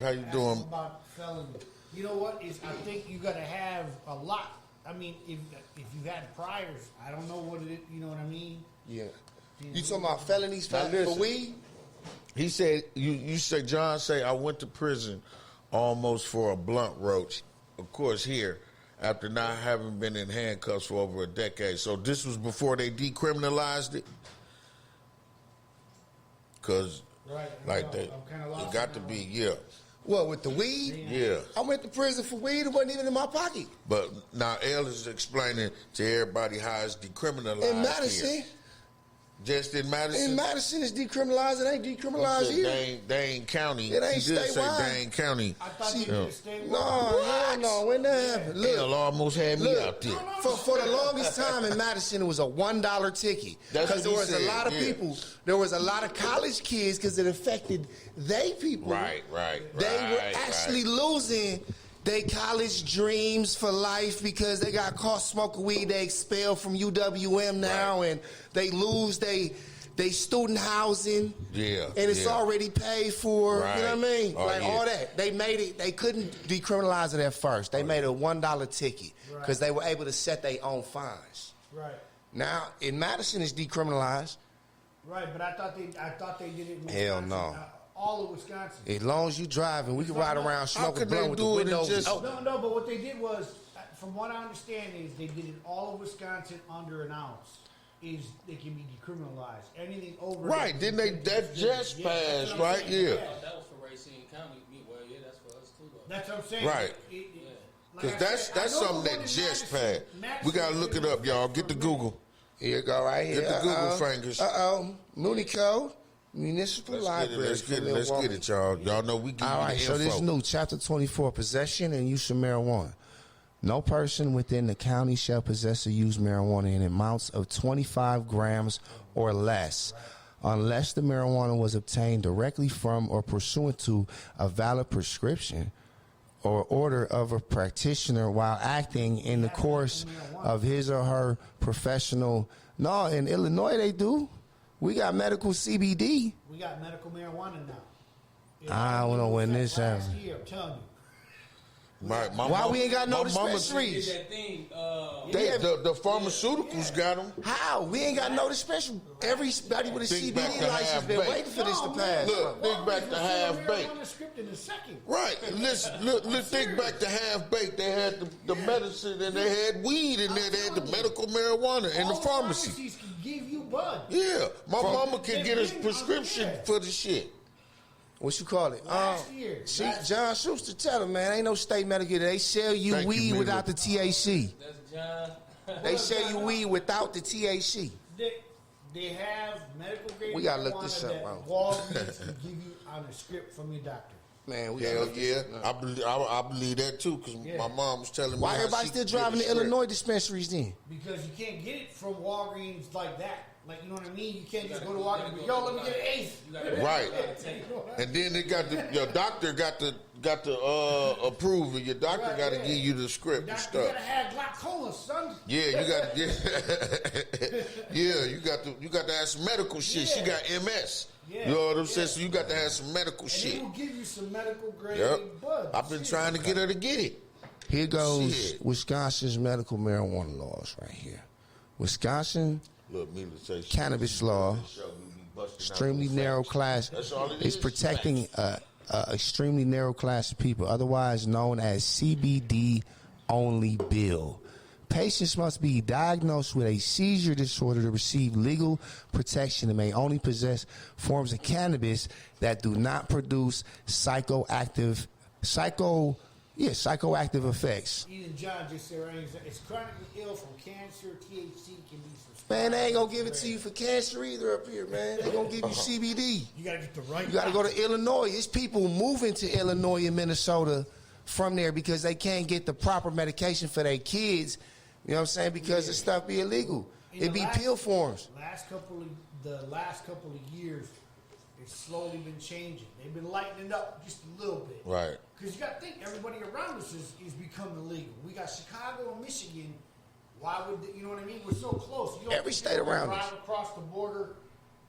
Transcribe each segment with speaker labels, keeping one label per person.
Speaker 1: How you doing?
Speaker 2: About felony. You know what? I think you got to have a lot. I mean, if you've had priors, I don't know what it is. You know what I mean?
Speaker 3: Yeah. You talking about felonies for weed?
Speaker 1: He said, you say, John say, I went to prison almost for a blunt roach. Of course, here, after not having been in handcuffs for over a decade. So this was before they decriminalized it? Because, like, it got to be, yeah.
Speaker 3: What, with the weed?
Speaker 1: Yeah.
Speaker 3: I went to prison for weed. It wasn't even in my pocket.
Speaker 1: But now L is explaining to everybody how it's decriminalized
Speaker 3: in Madison.
Speaker 1: Here. Just in Madison?
Speaker 3: In Madison, it's decriminalized. It ain't decriminalized here.
Speaker 1: Dane County.
Speaker 3: It ain't
Speaker 1: he did say
Speaker 3: statewide.
Speaker 1: Dane County.
Speaker 2: I thought you did statewide.
Speaker 3: No. When that happened? Look,
Speaker 1: L almost had me out there.
Speaker 3: For the longest time in Madison, it was a $1 ticket. Because there was a lot of people. There was a lot of college kids because it affected they people.
Speaker 1: Right.
Speaker 3: They were actually losing their college dreams for life because they got caught smoking weed. They expelled from UWM now, and they lose they student housing.
Speaker 1: Yeah.
Speaker 3: And it's already paid for.
Speaker 1: Right.
Speaker 3: You know what I mean?
Speaker 1: Oh,
Speaker 3: all that. They made it. They couldn't decriminalize it at first. They made a $1 ticket because they were able to set their own fines.
Speaker 2: Right.
Speaker 3: Now in Madison, it's decriminalized.
Speaker 2: Right, but I thought they did it in Wisconsin.
Speaker 3: Hell no.
Speaker 2: All of Wisconsin.
Speaker 3: As long as you driving, we can ride around smoking blunt with the windows.
Speaker 2: No, but what they did was, from what I understand, is they did it all of Wisconsin under an ounce. Is they can be decriminalized. Anything over
Speaker 1: right? Didn't they? That just passed, right? Yeah.
Speaker 4: That was for Racine County. Well, yeah, that's for us too. Though.
Speaker 2: That's what I'm saying.
Speaker 1: Right. Because that's something that just passed. We gotta look it up, y'all. Get the Google.
Speaker 3: Here you go, right here.
Speaker 1: Get the Google fingers.
Speaker 3: Mooney Code. Municipal Library.
Speaker 1: Let's get it, y'all. Y'all know we give
Speaker 3: all right,
Speaker 1: you the
Speaker 3: so
Speaker 1: info.
Speaker 3: this new Chapter 24, possession and use of marijuana. No person within the county shall possess or use marijuana in amounts of 25 grams or less, unless the marijuana was obtained directly from or pursuant to a valid prescription or order of a practitioner while acting in the course of his or her professional. No, in Illinois they do. We got medical CBD.
Speaker 2: We got medical marijuana now.
Speaker 3: I don't know when this happened.
Speaker 2: Last year, I'm telling you.
Speaker 1: Right.
Speaker 3: Why we ain't got no
Speaker 4: Dispensaries?
Speaker 3: dispensaries?
Speaker 1: The pharmaceuticals got them.
Speaker 3: How? We ain't got no dispensary. Everybody with a CBD license been waiting for this to pass.
Speaker 1: Look, think back to Half Baked. Right. Listen, look, think back to Half Baked. They had the medicine and they had weed in there. They had the medical marijuana in the pharmacy.
Speaker 2: Pharmacies can give you bud.
Speaker 1: Yeah. My mama can get a prescription for the shit.
Speaker 3: What you call it?
Speaker 2: Last year.
Speaker 3: See, John Schuster tell him, man, ain't no state medical. They sell you weed without the THC.
Speaker 4: That's John.
Speaker 3: They sell you weed without the THC.
Speaker 2: They have medical grade.
Speaker 3: We gotta look this up, bro.
Speaker 2: Walgreens can give you on a script from your doctor.
Speaker 3: Man,
Speaker 1: Hell yeah. I believe that too, because my mom was telling me.
Speaker 3: Why everybody still driving to Illinois dispensaries then?
Speaker 2: Because you can't get it from Walgreens like that. Like, you know what I mean? You can't just go to Walgreens and go, yo, let me get an eighth.
Speaker 1: Right. And then they got your doctor got to approve it. Your doctor got to give you the script and stuff.
Speaker 2: You gotta have glaucoma, son.
Speaker 1: Yeah, you got to. Yeah, you got to have some medical shit. She got MS.
Speaker 2: Yeah.
Speaker 1: You know what I'm saying? So you got to have some medical
Speaker 2: and
Speaker 1: shit.
Speaker 2: They will give you some medical grade bud.
Speaker 1: I've been trying to get her to get it.
Speaker 3: Here goes Wisconsin's medical marijuana laws right here. Wisconsin cannabis law, extremely narrow class, is protecting extremely narrow class of people, otherwise known as CBD only bill. Patients must be diagnosed with a seizure disorder to receive legal protection and may only possess forms of cannabis that do not produce psychoactive effects.
Speaker 2: Even John just said, right, it's chronically ill from cancer. THC can be some.
Speaker 3: Man, they ain't gonna give it to you for cancer either up here, man. They gonna give you CBD.
Speaker 2: You gotta get the right.
Speaker 3: You gotta go to Illinois. It's people moving to Illinois and Minnesota from there because they can't get the proper medication for their kids. You know what I'm saying? Because the stuff be illegal. It be pill forms.
Speaker 2: The last couple of years, it's slowly been changing. They've been lightening up just a little bit.
Speaker 1: Right.
Speaker 2: Because you got to think, everybody around us is becoming illegal. We got Chicago and Michigan. Why would you know what I mean? We're so close. You
Speaker 3: Every state around us.
Speaker 2: Drive across the border,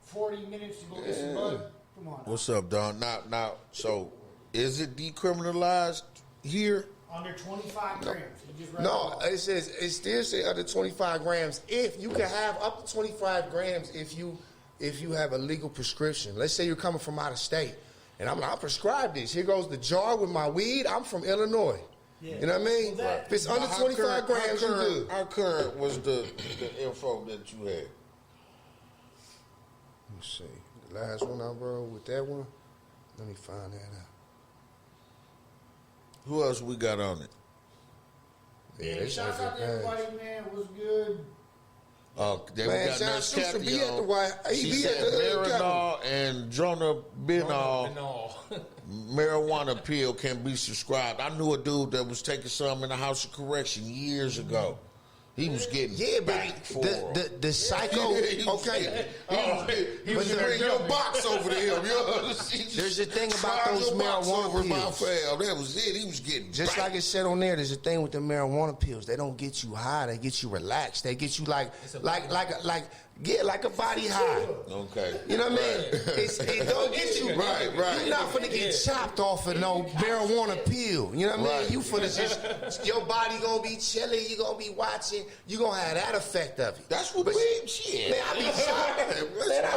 Speaker 2: 40 minutes to go get some bud. Come on.
Speaker 1: What's up, Don? Now, so Is it decriminalized here?
Speaker 2: Under 25 grams. You just read
Speaker 3: No,
Speaker 2: it.
Speaker 3: it still say under 25 grams. If you can have up to 25 grams, if you have a legal prescription. Let's say you're coming from out of state, and I'm like, I prescribed this. Here goes the jar with my weed. I'm from Illinois.
Speaker 2: Yeah.
Speaker 3: You know what I mean?
Speaker 2: Well,
Speaker 3: if it's under 25 grams, you're good.
Speaker 1: How current was the info that you had?
Speaker 3: Let me see. The last one I wrote with that one. Let me find that out.
Speaker 1: Who else we got on it?
Speaker 2: Yeah, shout out to everybody, man. What's good?
Speaker 1: Then
Speaker 3: Man,
Speaker 1: we got
Speaker 3: John
Speaker 1: Nurse
Speaker 3: Schuster
Speaker 1: Kathy
Speaker 3: be at the
Speaker 1: on.
Speaker 3: White. He
Speaker 1: She
Speaker 3: be at
Speaker 1: said
Speaker 3: the
Speaker 1: Marinol and Jonah Binol
Speaker 4: No.
Speaker 1: marijuana pill can be subscribed. I knew a dude that was taking some in the House of Correction years ago. He was getting back for
Speaker 3: the psycho. Okay,
Speaker 1: he was bringing your box over to him.
Speaker 3: There's a thing about those marijuana pills.
Speaker 1: That was it. He was getting
Speaker 3: Just like it said on there, there's a thing with the marijuana pills. They don't get you high. They get you relaxed. They get you like a body high.
Speaker 1: Okay.
Speaker 3: You know what I mean? It don't get you
Speaker 1: right.
Speaker 3: You're not finna get chopped off of no marijuana pill. You know what I mean? You finna just your body gonna be chilling. You gonna be watching. You gonna have that effect of it.
Speaker 1: That's what shit.
Speaker 3: Man, I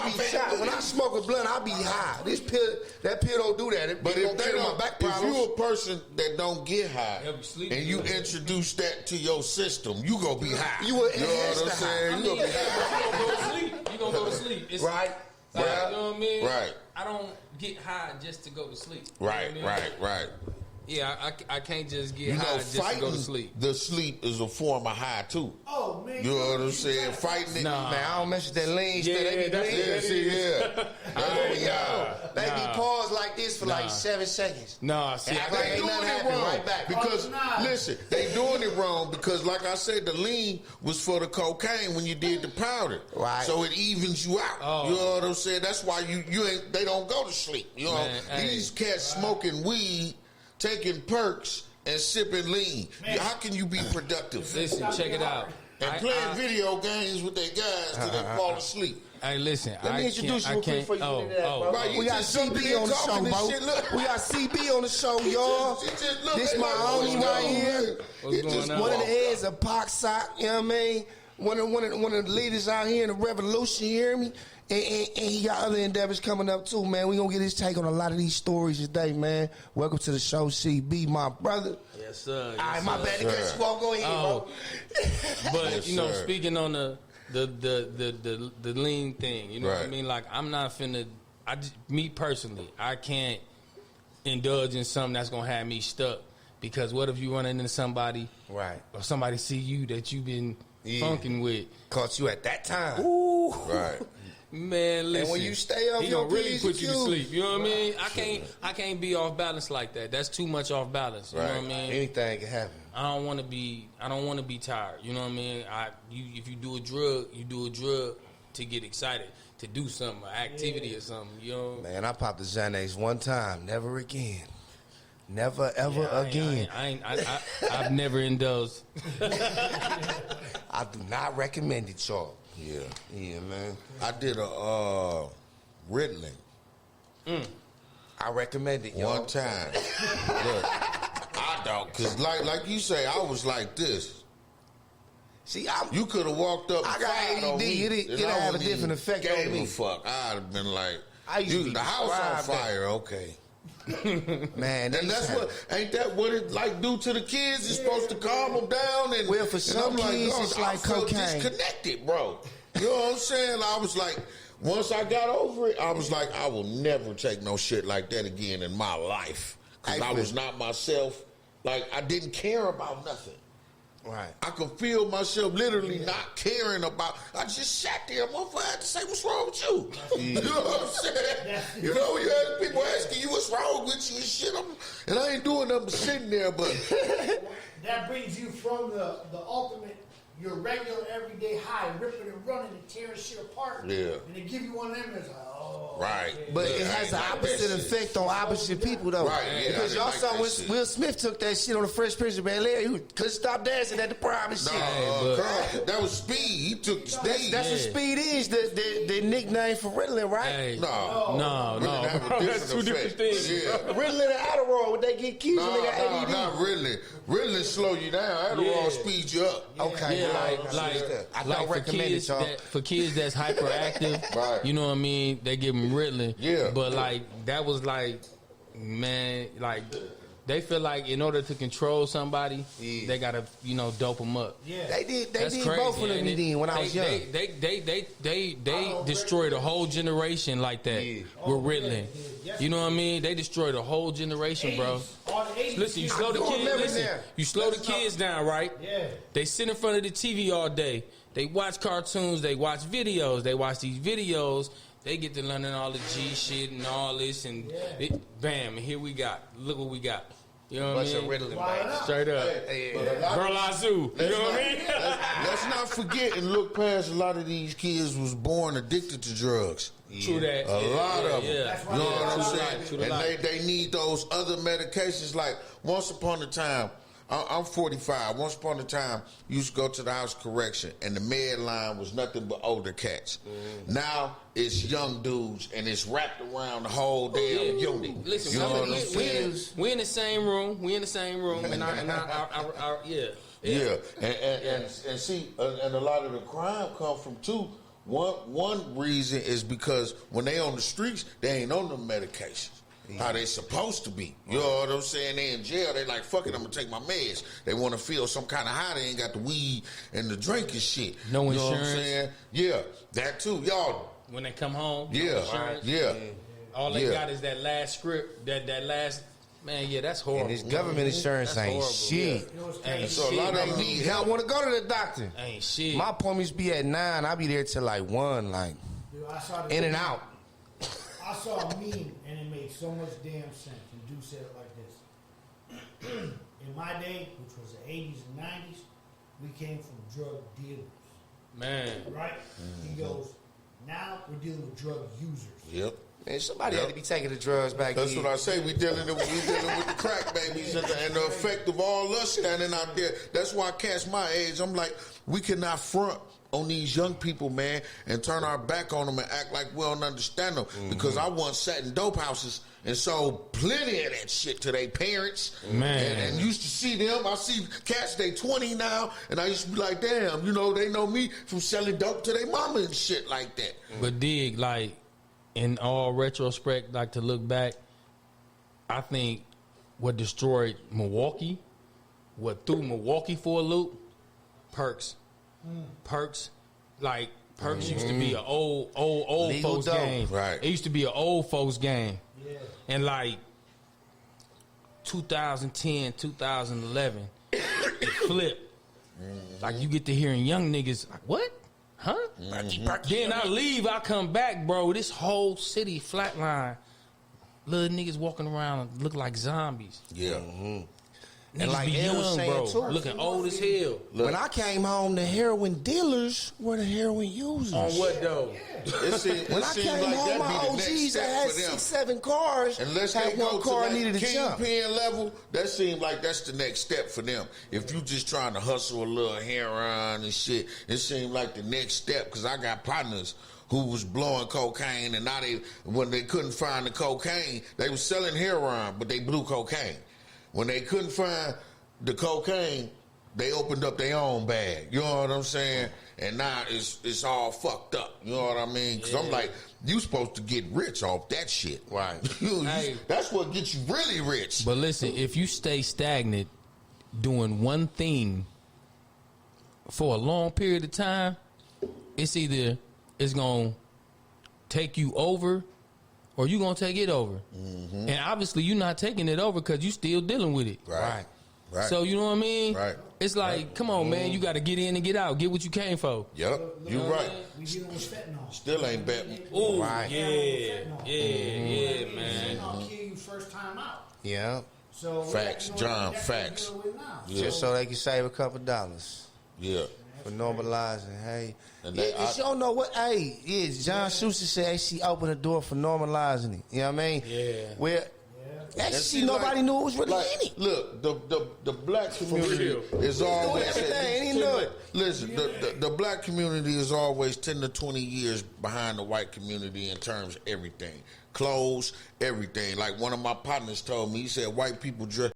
Speaker 3: be shot. When I smoke a blunt, I be high. That pill don't do that.
Speaker 1: But if
Speaker 3: they don't,
Speaker 1: if you a person that don't get high and you
Speaker 4: sleeping.
Speaker 1: introduce that to your system, you gonna be high.
Speaker 3: You will
Speaker 1: know
Speaker 3: enhance
Speaker 1: what I'm
Speaker 3: the
Speaker 1: saying?
Speaker 3: high.
Speaker 1: You gonna be high.
Speaker 4: You gonna go to sleep. It's,
Speaker 3: Right.
Speaker 4: Like,
Speaker 1: Right.
Speaker 4: you know what I mean?
Speaker 1: Right.
Speaker 4: I don't get high just to go to sleep. You know
Speaker 1: Right,
Speaker 4: what I mean?
Speaker 1: right.
Speaker 4: Yeah, I can't just get
Speaker 1: You
Speaker 4: high
Speaker 1: know,
Speaker 4: just to go to
Speaker 1: fighting
Speaker 4: sleep.
Speaker 1: the sleep is a form of high too.
Speaker 2: Oh, man.
Speaker 1: You know what I'm saying? Fighting it.
Speaker 4: Nah.
Speaker 3: Man, I don't mess with that lean stuff. They be
Speaker 4: that's
Speaker 3: lean.
Speaker 4: it.
Speaker 1: Yeah, see, yeah.
Speaker 3: They be paused like this for like 7 seconds.
Speaker 4: Nah, see,
Speaker 3: And
Speaker 4: I
Speaker 3: act
Speaker 1: They
Speaker 3: like ain't
Speaker 1: doing
Speaker 3: nothing
Speaker 1: it
Speaker 3: happened
Speaker 1: wrong
Speaker 3: right back.
Speaker 1: because
Speaker 2: nah.
Speaker 1: listen, they doing it wrong because, like I said, the lean was for the cocaine when you did the powder,
Speaker 3: Right.
Speaker 1: So it evens you out.
Speaker 4: Oh.
Speaker 1: You know what I'm saying? That's why you ain't. They don't go to sleep. You know,
Speaker 4: Man,
Speaker 1: these cats smoking weed, taking perks, and sipping lean.
Speaker 2: Man.
Speaker 1: How can you be productive?
Speaker 4: Listen, check it out.
Speaker 1: And playing video games with their guys till they fall asleep.
Speaker 4: Hey, listen.
Speaker 3: Let me introduce you real quick before you get into that, bro.
Speaker 1: Right, you
Speaker 3: We got
Speaker 1: just jumping
Speaker 3: CB
Speaker 1: in
Speaker 3: on the show,
Speaker 1: talking
Speaker 3: bro.
Speaker 1: and shit, look.
Speaker 3: We got CB on the show, y'all. This my homie right here.
Speaker 4: What's going on?
Speaker 3: One of the heads of Pac Sock, you know what I mean? One of the leaders out here in the revolution, you hear me? And he got other endeavors coming up too, man. We gonna get his take on a lot of these stories today, man. Welcome to the show, CB, my brother.
Speaker 4: Yes, sir.
Speaker 3: All right, my bad. Because you all go ahead, bro.
Speaker 4: But
Speaker 1: Yes,
Speaker 4: you know,
Speaker 1: sir.
Speaker 4: speaking on the lean thing, you know what I
Speaker 1: Right.
Speaker 4: mean? Like, I'm not finna. Me personally, I can't indulge in something that's gonna have me stuck. Because what if you run into somebody,
Speaker 3: Right.
Speaker 4: or somebody see you that you've been funking with?
Speaker 3: Caught you at that time.
Speaker 4: Ooh,
Speaker 1: Right.
Speaker 4: man, listen.
Speaker 3: And when you stay off
Speaker 4: he
Speaker 3: your
Speaker 4: gonna really
Speaker 3: P's
Speaker 4: put
Speaker 3: and
Speaker 4: you to
Speaker 3: Q's.
Speaker 4: sleep. You know what I mean? I can't be off balance like that. That's too much off balance. You know what I
Speaker 1: Right.
Speaker 4: mean?
Speaker 3: Anything can happen.
Speaker 4: I don't want to be tired. You know what I mean? If you do a drug, you do a drug to get excited, to do something, an activity or something. You know?
Speaker 3: Man, I popped the Xanax one time, never again. Never ever again.
Speaker 4: I've never indulged.
Speaker 3: I do not recommend it, y'all.
Speaker 1: Yeah.
Speaker 3: Yeah, man.
Speaker 1: I did a Ritalin
Speaker 3: I recommend it, y'all.
Speaker 1: one time. Look, I don't, cause like you say, I was like this.
Speaker 3: See,
Speaker 1: You could have walked up.
Speaker 3: I got
Speaker 1: fired on
Speaker 3: ADD.
Speaker 1: me,
Speaker 3: It'd
Speaker 1: and I
Speaker 3: have a
Speaker 1: wouldn't
Speaker 3: different
Speaker 1: even
Speaker 3: effect
Speaker 1: gave
Speaker 3: on me.
Speaker 1: a fuck. I'd have been like,
Speaker 3: I used to be
Speaker 1: the house on
Speaker 3: described
Speaker 1: fire. Okay.
Speaker 3: Man,
Speaker 1: And that's what, ain't that what it like do to the kids? It's supposed to calm them down. And
Speaker 3: Well, for
Speaker 1: and
Speaker 3: some
Speaker 1: I'm like,
Speaker 3: kids,
Speaker 1: "Dog,
Speaker 3: it's
Speaker 1: I
Speaker 3: like
Speaker 1: feel
Speaker 3: cocaine."
Speaker 1: disconnected, bro. You know what I'm saying? I was like, once I got over it, I was like, I will never take no shit like that again in my life. Because
Speaker 3: Hey,
Speaker 1: I was not myself. Like, I didn't care about nothing.
Speaker 3: Right.
Speaker 1: I could feel myself literally not caring about. I just sat there, motherfucker. I had to say, "What's wrong with you?" You know what I'm saying? You know, you have people asking you what's wrong with you and shit. And I ain't doing nothing but sitting there. But
Speaker 2: That brings you from the ultimate your regular everyday high, ripping and running and tearing shit apart.
Speaker 1: Yeah.
Speaker 2: And they give you one of them, and it's like, oh.
Speaker 1: Right.
Speaker 2: Okay.
Speaker 3: But
Speaker 1: Yeah,
Speaker 3: it
Speaker 1: I
Speaker 3: has
Speaker 1: ain't
Speaker 3: the
Speaker 1: like that
Speaker 3: opposite
Speaker 1: shit.
Speaker 3: effect on opposite people, though.
Speaker 1: Right, yeah,
Speaker 3: Because
Speaker 1: I
Speaker 3: y'all
Speaker 1: didn't
Speaker 3: saw
Speaker 1: like
Speaker 3: when
Speaker 1: that shit.
Speaker 3: Will Smith took that shit on the Fresh Prince of Bel-Air, he couldn't stop dancing at the prom and shit.
Speaker 1: Carl, that was Speed. He took the stage.
Speaker 3: That's what Speed is, the nickname for Ritalin, right?
Speaker 4: Hey,
Speaker 1: No.
Speaker 4: no,
Speaker 1: Really have a
Speaker 4: bro, that's two different
Speaker 1: effect.
Speaker 4: things.
Speaker 1: Yeah.
Speaker 3: Ritalin and Adderall, when they get accused when they got
Speaker 1: No,
Speaker 3: ADD.
Speaker 1: not really. Really slow you down. Adderall
Speaker 4: Yeah.
Speaker 1: speed you up.
Speaker 3: Okay,
Speaker 4: Yeah,
Speaker 3: well, I don't
Speaker 4: for
Speaker 3: recommend
Speaker 4: kids
Speaker 3: it, y'all.
Speaker 4: for kids that's hyperactive,
Speaker 1: Right.
Speaker 4: you know what I mean? They give them Ritalin.
Speaker 1: Yeah.
Speaker 4: But like that was like, man, like they feel like in order to control somebody, they gotta dope them up.
Speaker 2: Yeah.
Speaker 3: They did
Speaker 4: That's crazy,
Speaker 3: both of them
Speaker 4: ain't it?
Speaker 3: then when I was young.
Speaker 4: They destroyed a whole generation like that with Ritalin. You know what I mean? They destroyed a whole generation, bro.
Speaker 2: All the 80s
Speaker 4: Listen, you
Speaker 2: kids
Speaker 4: slow the
Speaker 2: doing
Speaker 4: kids.
Speaker 3: remember
Speaker 4: Listen,
Speaker 3: that.
Speaker 4: you slow the kids down, right?
Speaker 2: Yeah.
Speaker 4: They sit in front of the TV all day. They watch cartoons. They watch videos. They watch these videos. They get to learning all the G shit and all this, and bam, and here we got. Look what we got. You know what I mean?
Speaker 3: Ritalin,
Speaker 2: Why
Speaker 3: baby.
Speaker 2: not?
Speaker 4: Straight up.
Speaker 1: But a lot
Speaker 4: Girl, I zoo. You know what I mean?
Speaker 1: Let's not forget and look past a lot of these kids was born addicted to drugs.
Speaker 4: True that.
Speaker 1: A lot of them.
Speaker 4: Yeah.
Speaker 2: That's
Speaker 1: You
Speaker 2: why
Speaker 1: know
Speaker 2: they
Speaker 1: what I'm
Speaker 2: got
Speaker 1: saying?
Speaker 4: to the
Speaker 1: And
Speaker 4: light.
Speaker 1: they need those other medications. Like once upon a time, I'm 45. Once upon a time, you used to go to the house correction, and the med line was nothing but older cats. Now it's young dudes, and it's wrapped around the whole damn unit.
Speaker 4: Listen,
Speaker 1: you know what I'm saying?
Speaker 4: we in the same room. We in the same room, and yeah.
Speaker 1: Yeah, and see, and a lot of the crime come from too. One reason is because when they on the streets, they ain't on the medications. How they supposed to be. You know what I'm saying? They in jail, they like, fuck it, I'm gonna take my meds. They wanna feel some kind of high, they ain't got the weed and the drink and shit.
Speaker 4: No
Speaker 1: you know what I'm
Speaker 4: insurance.
Speaker 1: saying? Yeah, that too. Y'all,
Speaker 4: When they come home, no
Speaker 1: yeah,
Speaker 4: insurance.
Speaker 1: yeah.
Speaker 4: All they
Speaker 1: Yeah.
Speaker 4: got is that last script, that last man. Yeah, that's horrible.
Speaker 3: And this government insurance
Speaker 4: That's
Speaker 3: ain't
Speaker 4: horrible,
Speaker 3: shit.
Speaker 4: Ain't
Speaker 1: So a lot of them
Speaker 4: shit.
Speaker 1: need
Speaker 3: They don't
Speaker 1: help.
Speaker 3: want to go to the doctor.
Speaker 4: Ain't shit.
Speaker 3: My appointments be at 9. I be there till like 1, like
Speaker 2: Dude, I saw the
Speaker 3: in and out.
Speaker 2: I saw a meme and it made so much damn sense. And dude said it like this. In my day, which was the 80s and 90s, we came from drug dealers.
Speaker 4: Man.
Speaker 2: Right? He goes, now we're dealing with drug users.
Speaker 1: Yep.
Speaker 3: Man, somebody had to be taking the drugs back
Speaker 1: That's
Speaker 3: then.
Speaker 1: what I say. We dealing with the crack babies and the effect of all us standing out there. That's why cats my age, I'm like, we cannot front on these young people, man, and turn our back on them and act like we don't understand them. Because I once sat in dope houses and sold plenty of that shit to their parents.
Speaker 4: Man.
Speaker 1: And used to see them. I see cats, they 20 now, and I used to be like, damn, you know, they know me from selling dope to their mama and shit like that.
Speaker 4: But dig, like, in all retrospect, like to look back, I think what destroyed Milwaukee, what threw Milwaukee for a loop, Perks. Perks, like Perks used to be an old
Speaker 3: Legal
Speaker 4: folks
Speaker 3: dope.
Speaker 4: game.
Speaker 1: Right.
Speaker 4: It used to be an old folks game.
Speaker 2: Yeah.
Speaker 4: And like 2010, 2011, it flipped. Like you get to hearing young niggas like, what? Huh? Then I leave, I come back, bro. This whole city flatline. Little niggas walking around look like zombies.
Speaker 1: Yeah.
Speaker 4: Niggas
Speaker 3: like
Speaker 4: be
Speaker 3: Elle was
Speaker 4: young,
Speaker 3: saying,
Speaker 4: bro.
Speaker 3: too.
Speaker 4: Looking old as hell.
Speaker 3: When I came home, the heroin dealers were the heroin users.
Speaker 4: On what though?
Speaker 3: When I came home, my OGs that had 6, 7 cars
Speaker 1: Unless
Speaker 3: had
Speaker 1: they go
Speaker 3: one
Speaker 1: to
Speaker 3: car
Speaker 1: that
Speaker 3: needed a jump.
Speaker 1: kingpin level, that seemed like that's the next step for them. If you just trying to hustle a little heroin and shit, it seemed like the next step. Because I got partners who was blowing cocaine, and now when they couldn't find the cocaine, they was selling heroin, but they blew cocaine. When they couldn't find the cocaine, they opened up their own bag. You know what I'm saying? And now it's all fucked up. You know what I mean? Because I'm like, you supposed to get rich off that shit.
Speaker 3: Right.
Speaker 4: Hey.
Speaker 1: That's what gets you really rich.
Speaker 4: But listen, if you stay stagnant doing one thing for a long period of time, it's either it's gonna take you over or you gonna take it over. And obviously you're not taking it over because you still dealing with it.
Speaker 1: Right. Right.
Speaker 4: So you know what I mean?
Speaker 1: Right.
Speaker 4: It's like, come on, man, you got to get in and get out. Get what you came for.
Speaker 1: Yep. You right.
Speaker 2: We dealing with fentanyl.
Speaker 1: Still ain't betting.
Speaker 4: Ooh,
Speaker 3: Right.
Speaker 4: yeah, man.
Speaker 2: Fentanyl kill you first time out.
Speaker 3: Yeah.
Speaker 2: So
Speaker 1: Facts,
Speaker 2: you know,
Speaker 1: John,
Speaker 2: that's
Speaker 1: facts.
Speaker 2: what we're dealing with now.
Speaker 1: Yeah.
Speaker 3: Just so they can save a couple dollars.
Speaker 1: Yeah.
Speaker 3: for normalizing. Hey,
Speaker 1: And
Speaker 3: yeah, cause you don't know what. Hey, yeah, John Schuster said hey, she opened the door for normalizing it. You know what I mean?
Speaker 4: Yeah.
Speaker 3: Where actually nobody knew it was really in it.
Speaker 1: Look, the black community is always listen. The black community is always 10 to 20 years behind the white community in terms of everything, clothes, everything. Like one of my partners told me, he said white people dress